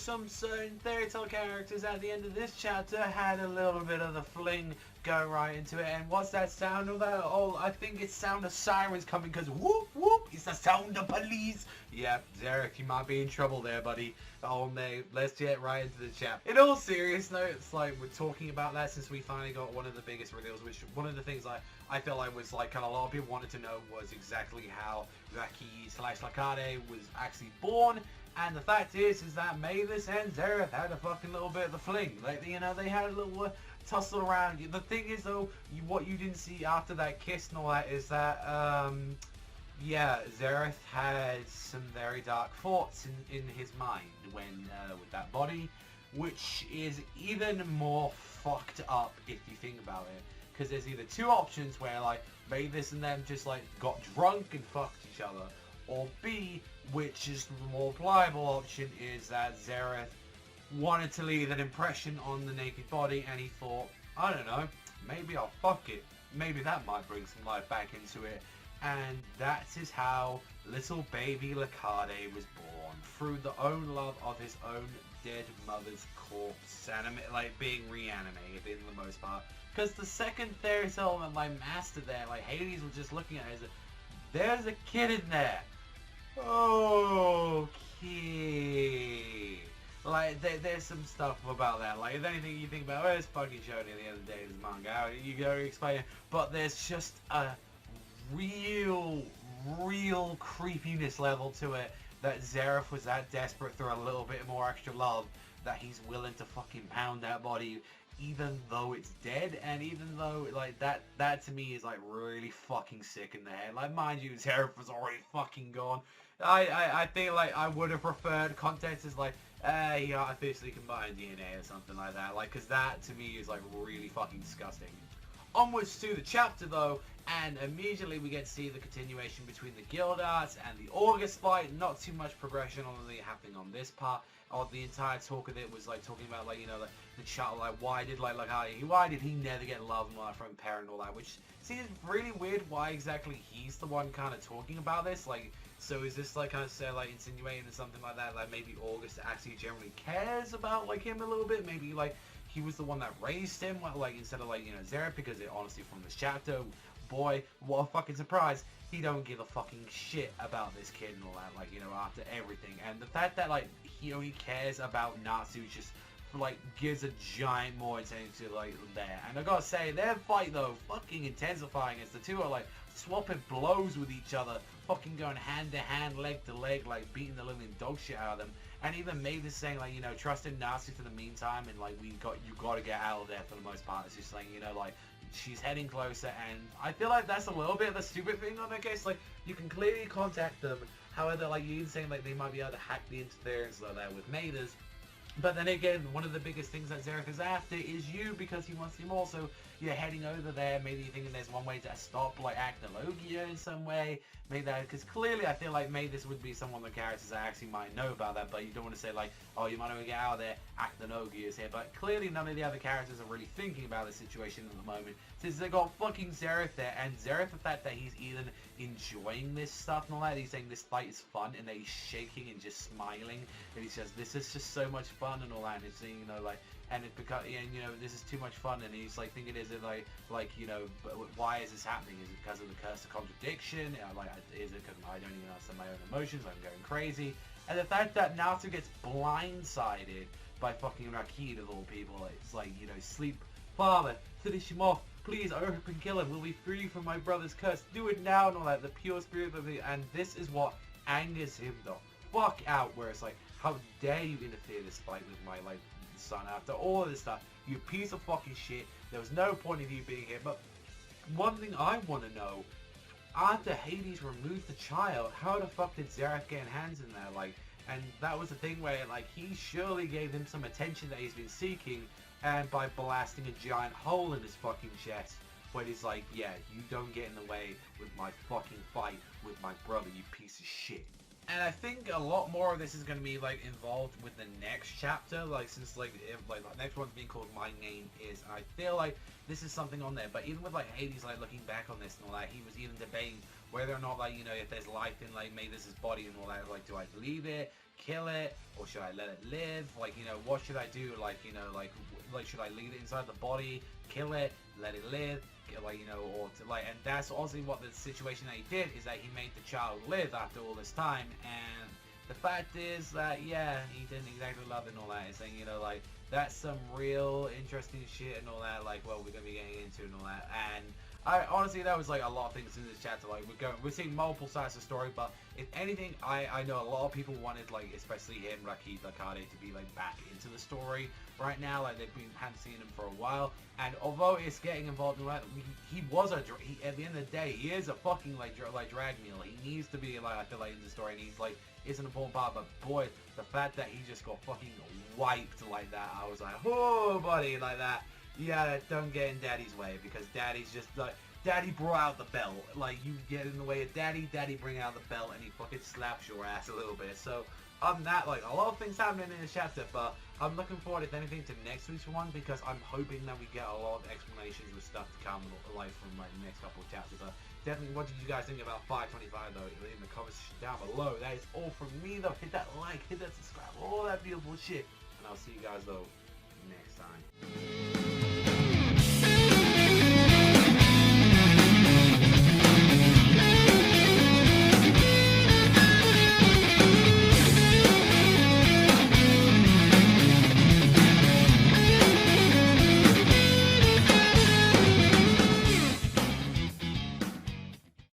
some certain fairy tale characters at the end of this chapter had a little bit of the fling go right into it. And what's that sound of that? Oh, I think it's sound of sirens coming because whoop whoop, it's the sound of police. Yep, Zeref, you might be in trouble there, buddy. Oh mate, let's get right into the chapter. In all seriousness, like we're talking about that since we finally got one of the biggest reveals, which one of the things I felt like was like kind of a lot of people wanted to know was exactly how Raki/Lakade was actually born. And the fact is that Mavis and Zeref had a fucking little bit of the fling. Like, you know, they had a little tussle around. The thing is, though, what you didn't see after that kiss and all that is that, yeah, Zeref had some very dark thoughts in his mind when, with that body, which is even more fucked up if you think about it. Because there's either two options where, like, Mavis and them just, like, got drunk and fucked each other. Or B, which is the more pliable option, is that Zeref wanted to leave an impression on the naked body and he thought, I don't know, maybe I'll fuck it. Maybe that might bring some life back into it. And that is how little baby Lakade was born, through the own love of his own dead mother's corpse, like being reanimated in the most part. Because the second there's element, my master there, like Hades was just looking at it as there's a kid in there. Okay. Like, there's some stuff about that. Like, if anything you think about, it's fucking shown at the end of the day, this manga. You gotta explain it. But there's just a real creepiness level to it that Zeref was that desperate for a little bit more extra love that he's willing to fucking pound that body even though it's dead, and even though, like, that to me is, like, really fucking sick in the head. Like, mind you, Zeref was already fucking gone. I think, like, I would have preferred context as, like, he artificially combined DNA or something like that. Like, because that, to me, is, like, really fucking disgusting. Onwards to the chapter, though, and immediately we get to see the continuation between the Guild Arts and the August fight. Not too much progression on the happening on this part. Or the entire talk of it was like talking about, like, you know, the child, like, why did he never get love and all that from a parent and all that, which seems really weird. Why exactly he's the one kind of talking about this? Like, so is this like kind of say, like, insinuating or something like that, like maybe August actually generally cares about, like, him a little bit? Maybe, like, he was the one that raised him, like, instead of, like, you know, Zeref, because it, honestly, from this chapter, boy, what a fucking surprise, he don't give a fucking shit about this kid and all that, like, you know, after everything. And the fact that, like, he only cares about Natsu just, like, gives a giant more attention to, like, there. And I gotta say, their fight, though, fucking intensifying as the two are, like, swapping blows with each other, fucking going hand to hand, leg to leg, like, beating the living dog shit out of them. And even Mavis saying, like, you know, trust in Natsu for the meantime, and, like, you gotta get out of there for the most part. It's just like, you know, like, she's heading closer, and I feel like that's a little bit of a stupid thing on their case. Like, you can clearly contact them, however, like, you're even saying, like, they might be able to hack the interference like that with Mavis. But then again, one of the biggest things that Zeref is after is you, because he wants you more. So you're heading over there, maybe you're thinking there's one way to stop, like, Acnologia in some way. Maybe that, because clearly I feel like maybe this would be someone of the characters that actually might know about that, but you don't want to say, like, oh, you might want to get out of there, Acnologia is here. But clearly none of the other characters are really thinking about the situation at the moment, since they got fucking Zeref there, and Zeref, the fact that he's even enjoying this stuff and all that, he's saying this fight is fun, and that he's shaking and just smiling, and he says, this is just so much fun and all that, and it's, you know, like, and it because, and, you know, this is too much fun, and he's like thinking, is it like, you know, but why is this happening? Is it because of the curse of contradiction? You know, like, is it because I don't even understand my own emotions? I'm going crazy. And the fact that Natsu gets blindsided by fucking Rakid of all people, it's like, you know, sleep, father, finish him off, please, I hope you can kill him, we'll be free from my brother's curse, do it now, and all that, the pure spirit of it, and this is what angers him the fuck out, where it's like, how dare you interfere this fight with my, like, son, after all of this stuff, you piece of fucking shit, there was no point of you being here. But one thing I want to know, after Hades removed the child, how the fuck did Zeref get hands in there, like, and that was the thing where, like, he surely gave him some attention that he's been seeking, and by blasting a giant hole in his fucking chest, where he's like, yeah, you don't get in the way with my fucking fight with my brother, you piece of shit. And I think a lot more of this is going to be, like, involved with the next chapter, like, since, like, the next one's being called My Name Is, and I feel like this is something on there. But even with, like, Hades, like, looking back on this and all that, he was even debating whether or not, like, you know, if there's life in, like, Mavis's body and all that, like, do I believe it? kill it or should I let it live? Like, you know, what should I do? Like, you know, like should I leave it inside the body, kill it, let it live? Like, you know, or to, like, and that's obviously what the situation that he did, is that he made the child live after all this time. And the fact is that, yeah, he didn't exactly love it and all that. He's saying, you know, like, that's some real interesting shit and all that, like, well, we're gonna be getting into and all that. And I honestly, that was like a lot of things in this chapter. Like, we're seeing multiple sides of the story, but if anything, I know a lot of people wanted, like, especially him, Rakib Lakade, to be like back into the story right now. Like, hadn't seen him for a while, and although it's getting involved in that, he was at the end of the day, he is a fucking like drag meal. He needs to be, like, I feel like, in the story, and he's like, is an important part. But boy, the fact that he just got fucking wiped like that, I was like, oh buddy, like that. Yeah, don't get in Daddy's way, because Daddy's just like, Daddy brought out the belt. Like, you get in the way of Daddy, Daddy bring out the belt, and he fucking slaps your ass a little bit. So, other than that, like, a lot of things happening in this chapter, but I'm looking forward, if anything, to next week's one, because I'm hoping that we get a lot of explanations with stuff to come, like, from, like, the next couple of chapters. Definitely, what did you guys think about 525, though? Leave in the comments down below. That is all from me, though. Hit that like, hit that subscribe, all that beautiful shit. And I'll see you guys, though, next time.